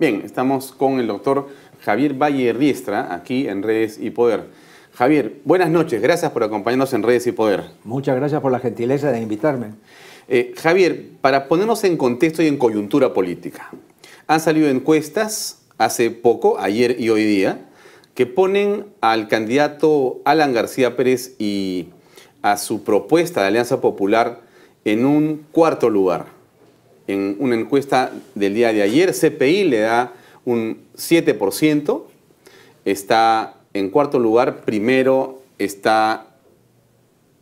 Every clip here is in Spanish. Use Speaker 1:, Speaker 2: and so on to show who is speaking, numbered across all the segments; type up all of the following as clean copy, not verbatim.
Speaker 1: Bien, estamos con el doctor Javier Valle Riestra, aquí en Redes y Poder. Javier, buenas noches, gracias por acompañarnos en Redes y Poder.
Speaker 2: Muchas gracias por la gentileza de invitarme.
Speaker 1: Javier, para ponernos en contexto y en coyuntura política, han salido encuestas hace poco, ayer y hoy día, que ponen al candidato Alan García Pérez y a su propuesta de Alianza Popular en un cuarto lugar. En una encuesta del día de ayer, CPI le da un 7%, está en cuarto lugar, primero está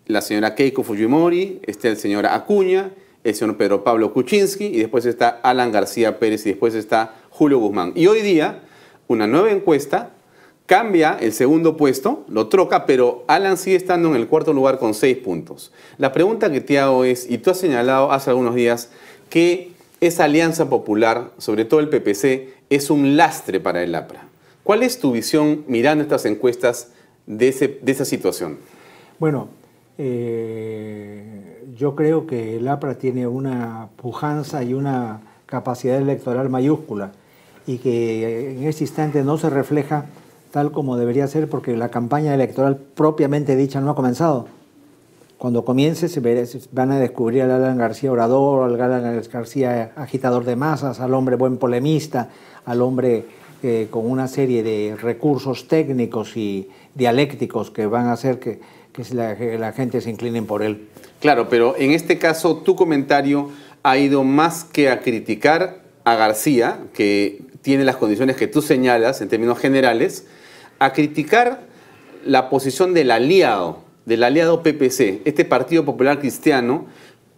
Speaker 1: la señora Keiko Fujimori, está el señor Acuña, el señor Pedro Pablo Kuczynski, y después está Alan García Pérez, y después está Julio Guzmán. Y hoy día, una nueva encuesta cambia el segundo puesto, lo troca, pero Alan sigue estando en el cuarto lugar con 6 puntos. La pregunta que te hago es, y tú has señalado hace algunos días, que esa alianza popular, sobre todo el PPC, es un lastre para el APRA. ¿Cuál es tu visión mirando estas encuestas de esa situación?
Speaker 2: Bueno, yo creo que el APRA tiene una pujanza y una capacidad electoral mayúscula y que en este instante no se refleja tal como debería ser porque la campaña electoral propiamente dicha no ha comenzado. Cuando comience van a descubrir al Alan García orador, al Alan García agitador de masas, al hombre buen polemista, al hombre con una serie de recursos técnicos y dialécticos que van a hacer que la gente se incline por él.
Speaker 1: Claro, pero en este caso tu comentario ha ido más que a criticar a García, que tiene las condiciones que tú señalas en términos generales, a criticar la posición del aliado PPC, este Partido Popular Cristiano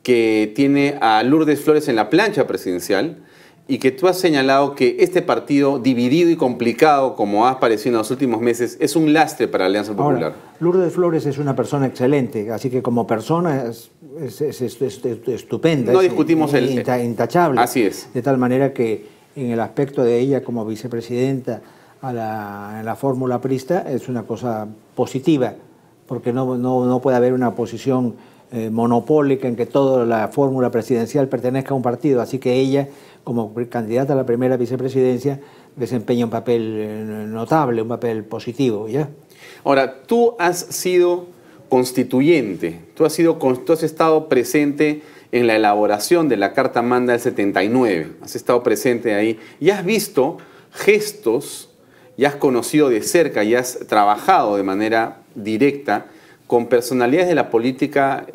Speaker 1: que tiene a Lourdes Flores en la plancha presidencial y que tú has señalado que este partido dividido y complicado, como ha aparecido en los últimos meses, es un lastre para la Alianza Popular.
Speaker 2: Ahora, Lourdes Flores es una persona excelente, así que como persona es estupenda,
Speaker 1: no discutimos
Speaker 2: intachable.
Speaker 1: Así es.
Speaker 2: De tal manera que en el aspecto de ella como vicepresidenta en la fórmula aprista es una cosa positiva, porque no puede haber una posición monopólica en que toda la fórmula presidencial pertenezca a un partido. Así que ella, como candidata a la primera vicepresidencia, desempeña un papel notable, un papel positivo, ¿ya?
Speaker 1: Ahora, tú has sido constituyente, tú has estado presente en la elaboración de la Carta Magna del 79, has estado presente ahí y has visto gestos, y has conocido de cerca y has trabajado de manera directa con personalidades de la política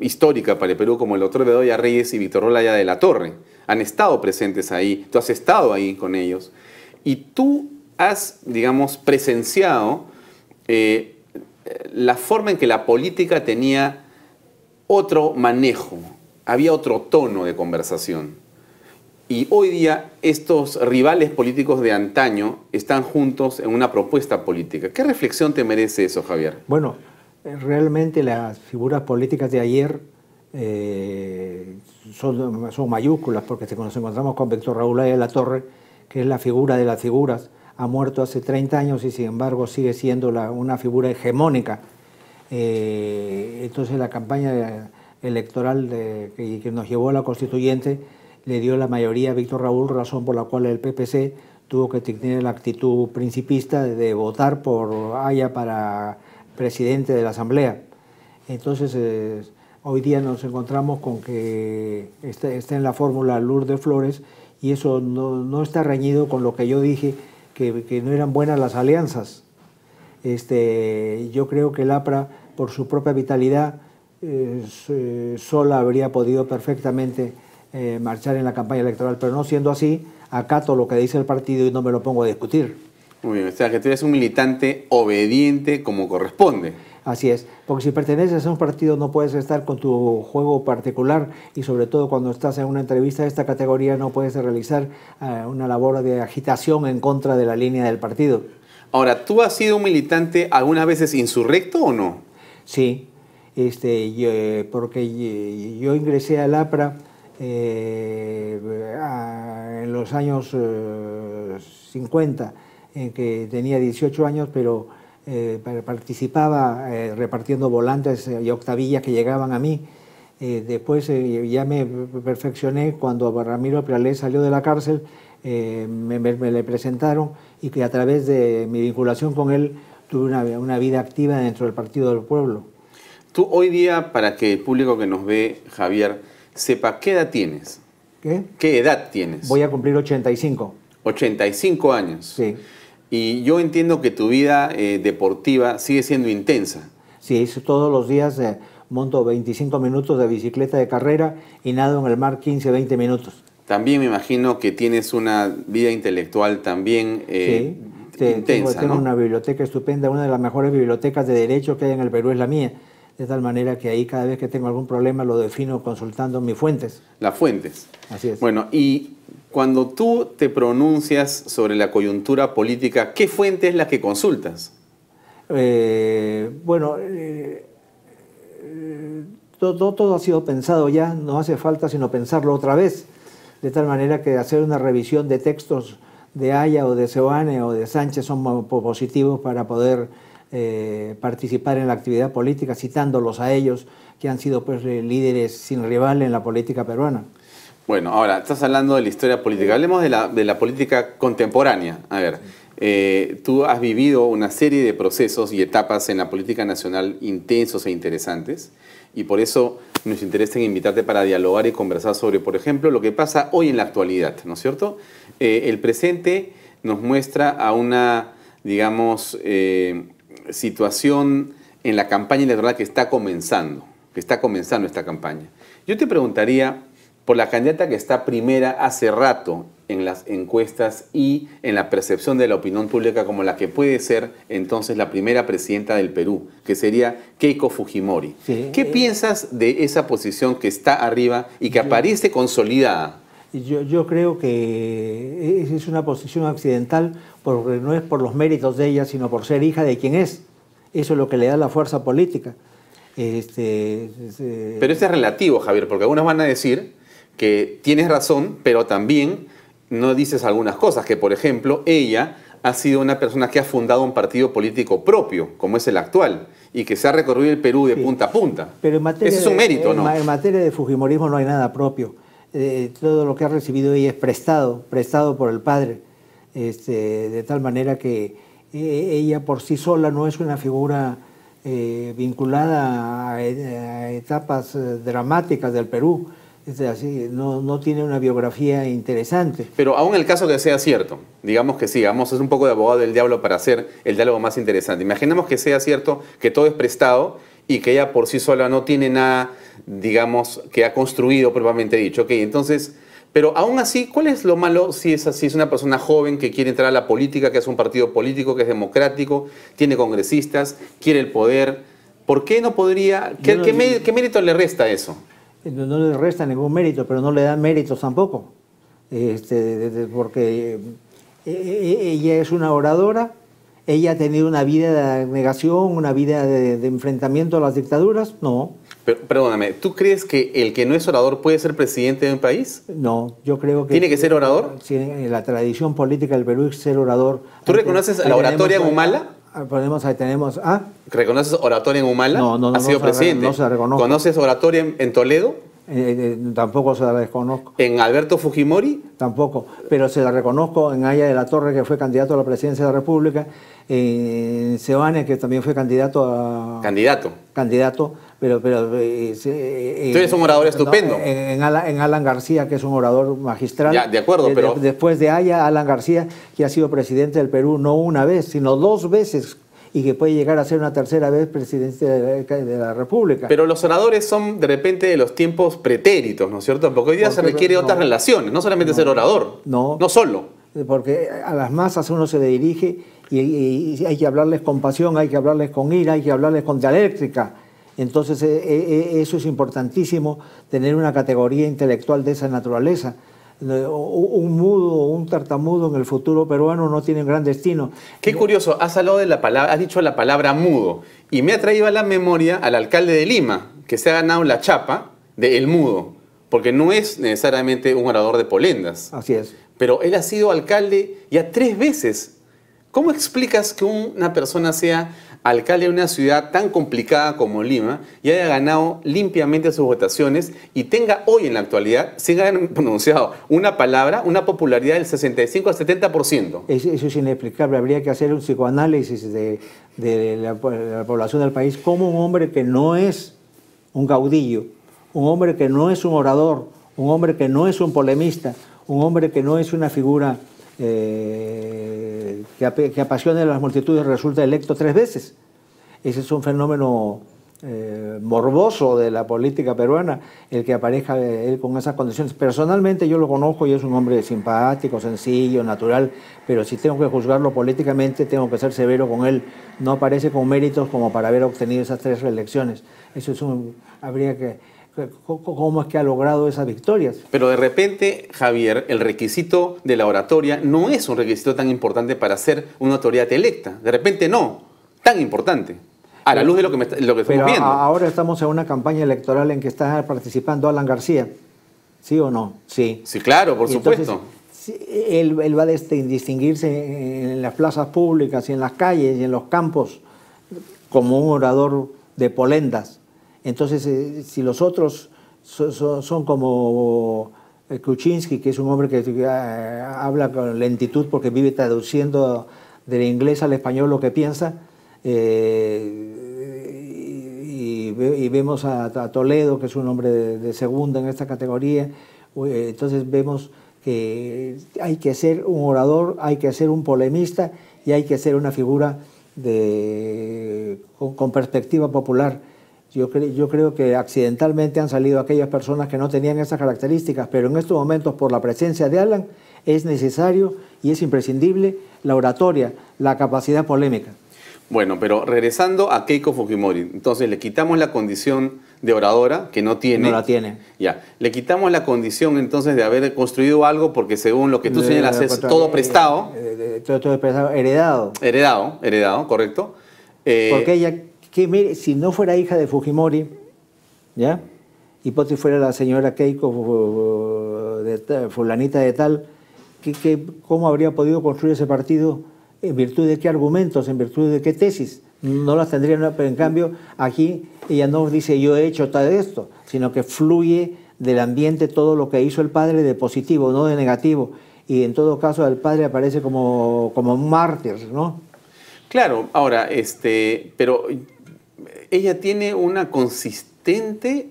Speaker 1: histórica para el Perú, como el doctor Bedoya Reyes y Víctor Olaya de la Torre. Han estado presentes ahí, tú has estado ahí con ellos. Y tú has, digamos, presenciado la forma en que la política tenía otro manejo, había otro tono de conversación. Y hoy día estos rivales políticos de antaño están juntos en una propuesta política. ¿Qué reflexión te merece eso, Javier?
Speaker 2: Bueno, realmente las figuras políticas de ayer son mayúsculas, porque nos encontramos con Víctor Raúl Aya de la Torre, que es la figura de las figuras, ha muerto hace 30 años y sin embargo sigue siendo una figura hegemónica. Entonces la campaña electoral que nos llevó a la constituyente le dio la mayoría a Víctor Raúl, razón por la cual el PPC tuvo que tener la actitud principista de votar por Aya para presidente de la Asamblea. Entonces, hoy día nos encontramos con que está en la fórmula Lourdes Flores y eso no está reñido con lo que yo dije, que no eran buenas las alianzas. Yo creo que el APRA, por su propia vitalidad, sola habría podido perfectamente marchar en la campaña electoral, pero no siendo así, acato lo que dice el partido y no me lo pongo a discutir.
Speaker 1: Muy bien, o sea que tú eres un militante obediente como corresponde.
Speaker 2: Así es, porque si perteneces a un partido no puedes estar con tu juego particular y sobre todo cuando estás en una entrevista de esta categoría no puedes realizar una labor de agitación en contra de la línea del partido.
Speaker 1: Ahora, ¿tú has sido un militante algunas veces insurrecto o no?
Speaker 2: Sí, porque yo ingresé al APRA en los años 50, en que tenía 18 años, pero participaba repartiendo volantes y octavillas que llegaban a mí Después ya me perfeccioné cuando Ramiro Pradales salió de la cárcel, me le presentaron y que a través de mi vinculación con él tuve una vida activa dentro del Partido del Pueblo.
Speaker 1: Tú hoy día, para que el público que nos ve, Javier, sepa qué edad tienes.
Speaker 2: ¿Qué?
Speaker 1: ¿Qué edad tienes?
Speaker 2: Voy a cumplir 85.
Speaker 1: 85 años.
Speaker 2: Sí.
Speaker 1: Y yo entiendo que tu vida deportiva sigue siendo intensa.
Speaker 2: Sí, todos los días monto 25 minutos de bicicleta de carrera y nado en el mar 15, 20 minutos.
Speaker 1: También me imagino que tienes una vida intelectual también intensa,
Speaker 2: tengo
Speaker 1: ¿no?
Speaker 2: una biblioteca estupenda, una de las mejores bibliotecas de derecho que hay en el Perú es la mía. De tal manera que ahí cada vez que tengo algún problema lo defino consultando mis fuentes.
Speaker 1: Las fuentes.
Speaker 2: Así es.
Speaker 1: Bueno, y cuando tú te pronuncias sobre la coyuntura política, ¿qué fuente es la que consultas?
Speaker 2: Todo ha sido pensado ya, no hace falta sino pensarlo otra vez. De tal manera que hacer una revisión de textos de Haya o de Seoane o de Sánchez son positivos para poder participar en la actividad política, citándolos a ellos, que han sido pues líderes sin rival en la política peruana.
Speaker 1: Bueno, ahora, estás hablando de la historia política. Hablemos de la política contemporánea. A ver, tú has vivido una serie de procesos y etapas en la política nacional intensos e interesantes, y por eso nos interesa invitarte para dialogar y conversar sobre, por ejemplo, lo que pasa hoy en la actualidad, ¿no es cierto? El presente nos muestra a una, digamos, situación en la campaña electoral que está comenzando esta campaña. Yo te preguntaría por la candidata que está primera hace rato en las encuestas y en la percepción de la opinión pública como la que puede ser entonces la primera presidenta del Perú, que sería Keiko Fujimori.
Speaker 2: Sí,
Speaker 1: ¿Qué piensas de esa posición que está arriba y que aparece consolidada?
Speaker 2: Yo creo que es una posición accidental porque no es por los méritos de ella, sino por ser hija de quien es. Eso es lo que le da la fuerza política.
Speaker 1: Pero eso es relativo, Javier, porque algunos van a decir que tienes razón, pero también no dices algunas cosas, que por ejemplo ella ha sido una persona que ha fundado un partido político propio, como es el actual, y que se ha recorrido el Perú de punta a punta.
Speaker 2: Pero en materia
Speaker 1: ese es un mérito, ¿no?
Speaker 2: En materia de fujimorismo no hay nada propio. Todo lo que ha recibido ella es prestado por el padre, de tal manera que ella por sí sola no es una figura vinculada a etapas dramáticas del Perú. Así, no tiene una biografía interesante.
Speaker 1: Pero aún el caso que sea cierto, digamos que sí, vamos a ser un poco de abogado del diablo para hacer el diálogo más interesante. Imaginemos que sea cierto que todo es prestado y que ella por sí sola no tiene nada, digamos, que ha construido propiamente dicho. Ok, entonces, pero aún así, ¿cuál es lo malo si es así? Es una persona joven que quiere entrar a la política, que es un partido político, que es democrático, tiene congresistas, quiere el poder. ¿Por qué no podría? ¿Qué mérito le resta a eso?
Speaker 2: No le resta ningún mérito, pero no le dan méritos tampoco. Porque ella es una oradora, ella ha tenido una vida de negación, una vida de enfrentamiento a las dictaduras, no.
Speaker 1: Pero, perdóname, ¿tú crees que el que no es orador puede ser presidente de un país?
Speaker 2: No, yo creo que...
Speaker 1: ¿Tiene que ser orador?
Speaker 2: Sí, en la tradición política del Perú es ser orador.
Speaker 1: ¿Tú reconoces la oratoria en Humala? ¿Reconoces oratoria en Humala?
Speaker 2: No,
Speaker 1: ¿Ha sido presidente?
Speaker 2: No se la reconozco.
Speaker 1: ¿Conoces oratoria en Toledo?
Speaker 2: Tampoco se la reconozco.
Speaker 1: ¿En Alberto Fujimori?
Speaker 2: Tampoco, pero se la reconozco en Haya de la Torre, que fue candidato a la presidencia de la República, en Seoane, que también fue candidato a... Candidato, pero tú
Speaker 1: eres un orador estupendo.
Speaker 2: En Alan García, que es un orador magistral.
Speaker 1: Ya, de acuerdo, pero...
Speaker 2: Después de Haya, Alan García, que ha sido presidente del Perú no una vez, sino 2 veces, y que puede llegar a ser una tercera vez presidente de la República.
Speaker 1: Pero los oradores son de repente de los tiempos pretéritos, ¿no es cierto? Porque hoy día se requiere otras relaciones, no solamente ser orador, no solo.
Speaker 2: Porque a las masas uno se le dirige y hay que hablarles con pasión, hay que hablarles con ira, hay que hablarles con dialéctrica. Entonces eso es importantísimo, tener una categoría intelectual de esa naturaleza. Un mudo, un tartamudo en el futuro peruano no tiene gran destino.
Speaker 1: Qué curioso, has hablado de la palabra, has dicho la palabra mudo, y me ha traído a la memoria al alcalde de Lima, que se ha ganado la chapa de El Mudo, porque no es necesariamente un orador de polendas.
Speaker 2: Así es.
Speaker 1: Pero él ha sido alcalde ya 3 veces ¿Cómo explicas que una persona sea alcalde de una ciudad tan complicada como Lima y haya ganado limpiamente sus votaciones y tenga hoy en la actualidad, sin haber pronunciado una palabra, una popularidad del 65 al 70%?
Speaker 2: Eso es inexplicable. Habría que hacer un psicoanálisis de la población del país. Como un hombre que no es un caudillo, un hombre que no es un orador, un hombre que no es un polemista, un hombre que no es una figura que apasione a las multitudes, resulta electo 3 veces. Ese es un fenómeno morboso de la política peruana, el que aparezca él con esas condiciones. Personalmente yo lo conozco y es un hombre simpático, sencillo, natural, pero si tengo que juzgarlo políticamente tengo que ser severo con él. No aparece con méritos como para haber obtenido esas 3 reelecciones. Eso es habría que... ¿Cómo es que ha logrado esas victorias?
Speaker 1: Pero de repente, Javier, el requisito de la oratoria no es un requisito tan importante para ser una autoridad electa. De repente no, tan importante. A la luz de lo que estamos viendo.
Speaker 2: Ahora estamos en una campaña electoral en que está participando Alan García. ¿Sí o no? Sí.
Speaker 1: Sí, claro, por supuesto.
Speaker 2: Él va a distinguirse en las plazas públicas y en las calles y en los campos como un orador de polendas. Entonces, si los otros son como Kuczynski, que es un hombre que habla con lentitud porque vive traduciendo del inglés al español lo que piensa, y vemos a Toledo, que es un hombre de segunda en esta categoría, entonces vemos que hay que ser un orador, hay que ser un polemista y hay que ser una figura con perspectiva popular. Yo creo que accidentalmente han salido aquellas personas que no tenían esas características, pero en estos momentos, por la presencia de Alan, es necesario y es imprescindible la oratoria, la capacidad polémica.
Speaker 1: Bueno, pero regresando a Keiko Fujimori, entonces le quitamos la condición de oradora, que no tiene.
Speaker 2: No la tiene.
Speaker 1: Ya, le quitamos la condición entonces de haber construido algo, porque según lo que tú señalas es todo prestado.
Speaker 2: Todo prestado, heredado.
Speaker 1: Heredado, correcto.
Speaker 2: Porque ella... mire, si no fuera hija de Fujimori, ¿ya? Y Poti fuera la señora Keiko fulanita de tal, ¿cómo habría podido construir ese partido? ¿En virtud de qué argumentos? ¿En virtud de qué tesis? No las tendría, pero en cambio aquí ella no dice yo he hecho tal esto, sino que fluye del ambiente todo lo que hizo el padre de positivo, no de negativo. Y en todo caso el padre aparece como un mártir, ¿no?
Speaker 1: Claro, ahora, pero ella tiene una consistente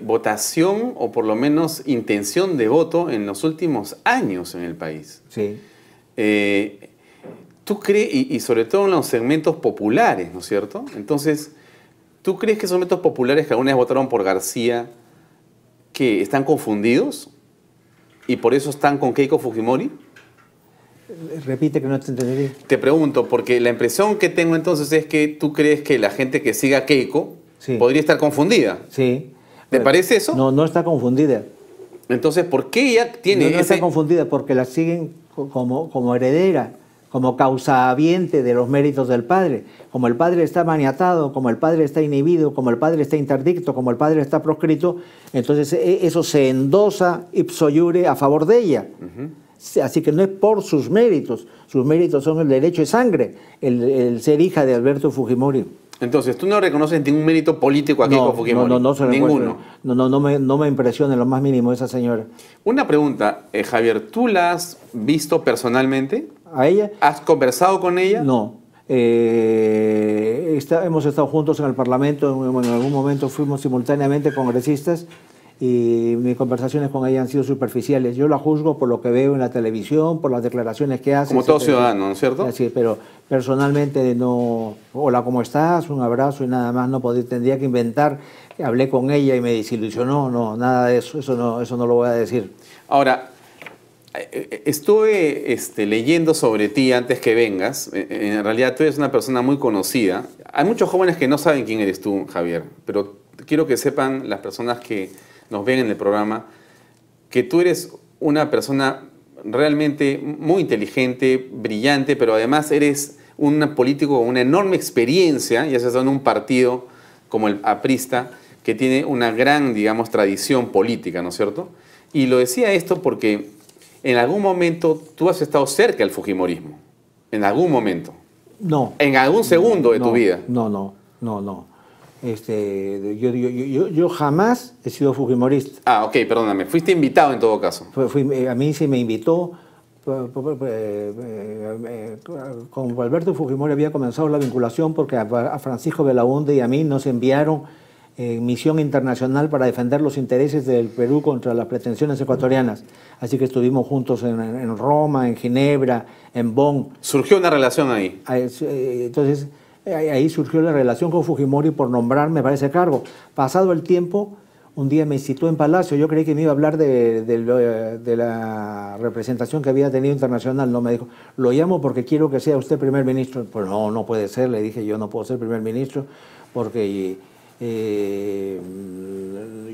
Speaker 1: votación o por lo menos intención de voto en los últimos años en el país.
Speaker 2: Sí.
Speaker 1: ¿Tú crees, y sobre todo en los segmentos populares, ¿no es cierto? Entonces, ¿tú crees que esos segmentos populares que alguna vez votaron por García, que están confundidos y por eso están con Keiko Fujimori?
Speaker 2: Repite que no te entendí.
Speaker 1: Te pregunto, porque la impresión que tengo entonces es que tú crees que la gente que siga a Keiko podría estar confundida.
Speaker 2: Sí.
Speaker 1: ¿Te parece eso?
Speaker 2: No, no está confundida.
Speaker 1: Entonces, ¿por qué ella tiene
Speaker 2: no está confundida porque la siguen como heredera, como causahabiente de los méritos del padre. Como el padre está maniatado, como el padre está inhibido, como el padre está interdicto, como el padre está proscrito, entonces eso se endosa ipso iure a favor de ella. Así que no es por sus méritos son el derecho de sangre, el ser hija de Alberto Fujimori.
Speaker 1: Entonces, ¿tú no reconoces ningún mérito político a Keiko Fujimori?
Speaker 2: No se
Speaker 1: ninguno.
Speaker 2: No me impresiona en lo más mínimo esa señora.
Speaker 1: Una pregunta, Javier, ¿tú la has visto personalmente?
Speaker 2: ¿A ella?
Speaker 1: ¿Has conversado con ella?
Speaker 2: No. Hemos estado juntos en el Parlamento, en algún momento fuimos simultáneamente congresistas y mis conversaciones con ella han sido superficiales. Yo la juzgo por lo que veo en la televisión, por las declaraciones que hace.
Speaker 1: Como todo ciudadano, ¿no es cierto?
Speaker 2: Sí, pero personalmente no... Hola, ¿cómo estás? Un abrazo y nada más. Tendría que inventar. Hablé con ella y me desilusionó. No, nada de eso. Eso no lo voy a decir.
Speaker 1: Ahora, estuve leyendo sobre ti antes que vengas. En realidad tú eres una persona muy conocida. Hay muchos jóvenes que no saben quién eres tú, Javier, pero quiero que sepan las personas que nos ven en el programa que tú eres una persona realmente muy inteligente, brillante, pero además eres un político con una enorme experiencia y has estado en un partido como el aprista que tiene una gran, digamos, tradición política, ¿no es cierto? Y lo decía esto porque en algún momento tú has estado cerca del fujimorismo. En algún momento.
Speaker 2: No.
Speaker 1: En algún segundo de tu vida.
Speaker 2: No. Yo jamás he sido fujimorista.
Speaker 1: Ah, ok, perdóname. Fuiste invitado en todo caso.
Speaker 2: A mí se me invitó. Con Alberto Fujimori había comenzado la vinculación porque a Francisco Belaunde y a mí nos enviaron misión internacional para defender los intereses del Perú contra las pretensiones ecuatorianas. Así que estuvimos juntos en Roma, en Ginebra, en Bonn.
Speaker 1: ¿Surgió una relación ahí?
Speaker 2: Entonces, ahí surgió la relación con Fujimori por nombrarme para ese cargo. Pasado el tiempo, un día me citó en Palacio. Yo creí que me iba a hablar de la representación que había tenido internacional. No, me dijo, lo llamo porque quiero que sea usted primer ministro. Pues no puede ser, le dije, yo no puedo ser primer ministro porque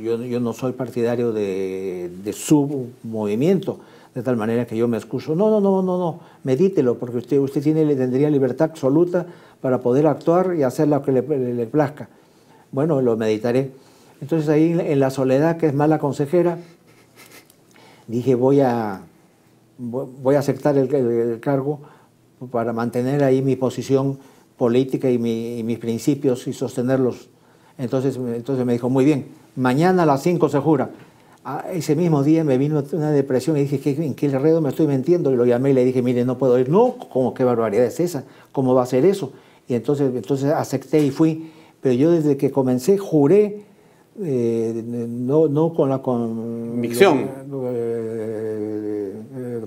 Speaker 2: yo no soy partidario de su movimiento, de tal manera que yo me excuso. No, medítelo, porque usted tendría libertad absoluta para poder actuar y hacer lo que le plazca. Bueno, lo meditaré. Entonces ahí en la soledad, que es mala consejera, dije voy a aceptar el cargo para mantener ahí mi posición política y mis principios y sostenerlos. Entonces me dijo, muy bien, mañana a las 5 se jura. Ese mismo día me vino una depresión y dije, ¿en qué enredo me estoy metiendo? Y lo llamé y le dije, mire, no puedo ir. No, ¿cómo, qué barbaridad es esa? ¿Cómo va a ser eso? Y entonces acepté y fui. Pero yo desde que comencé juré, no con la
Speaker 1: convicción,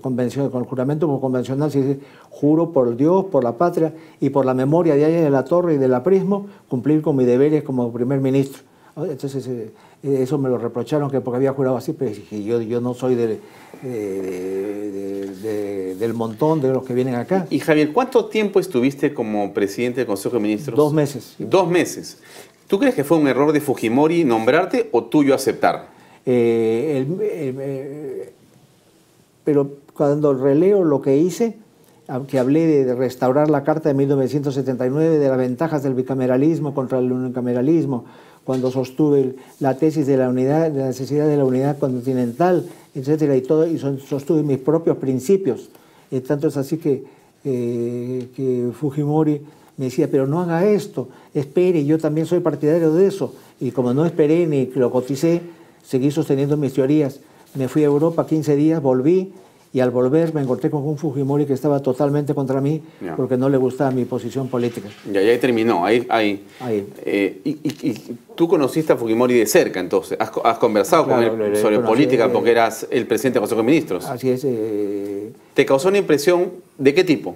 Speaker 2: con el juramento convencional, si juro por Dios, por la patria y por la memoria de Aya de la Torre y del aprismo, cumplir con mis deberes como primer ministro. Entonces eso me lo reprocharon, que porque había jurado así, pero yo no soy del montón de los que vienen acá.
Speaker 1: Y Javier, ¿cuánto tiempo estuviste como presidente del Consejo de Ministros?
Speaker 2: 2 meses.
Speaker 1: 2 meses. ¿Tú crees que fue un error de Fujimori nombrarte o tuyo aceptar?
Speaker 2: Pero cuando releo lo que hice, aunque hablé de restaurar la Carta de 1979, de las ventajas del bicameralismo contra el unicameralismo, cuando sostuve la tesis de la unidad, de la necesidad de la unidad continental, etcétera, y sostuve mis propios principios. Tanto es así que Fujimori me decía, pero no haga esto, espere, yo también soy partidario de eso. Y como no esperé ni lo coticé, seguí sosteniendo mis teorías. Me fui a Europa 15 días, volví, y al volver me encontré con un Fujimori que estaba totalmente contra mí, porque no le gustaba mi posición política.
Speaker 1: Ya ahí terminó, ahí. Y tú conociste a Fujimori de cerca, entonces. ¿Has conversado con él sobre política porque eras el presidente del Consejo de Ministros?
Speaker 2: Así es.
Speaker 1: ¿Te causó una impresión de qué tipo?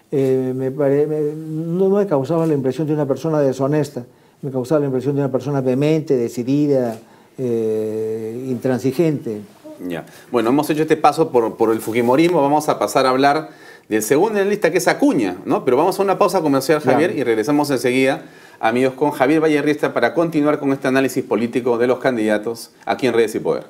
Speaker 2: No me causaba la impresión de una persona deshonesta, me causaba la impresión de una persona vehemente, decidida, intransigente.
Speaker 1: Ya. Bueno, hemos hecho este paso por el fujimorismo, vamos a pasar a hablar del segundo en la lista, que es Acuña, ¿no? Pero vamos a una pausa comercial, Javier, y regresamos enseguida, amigos, con Javier Valle Riestra para continuar con este análisis político de los candidatos aquí en Redes y Poder.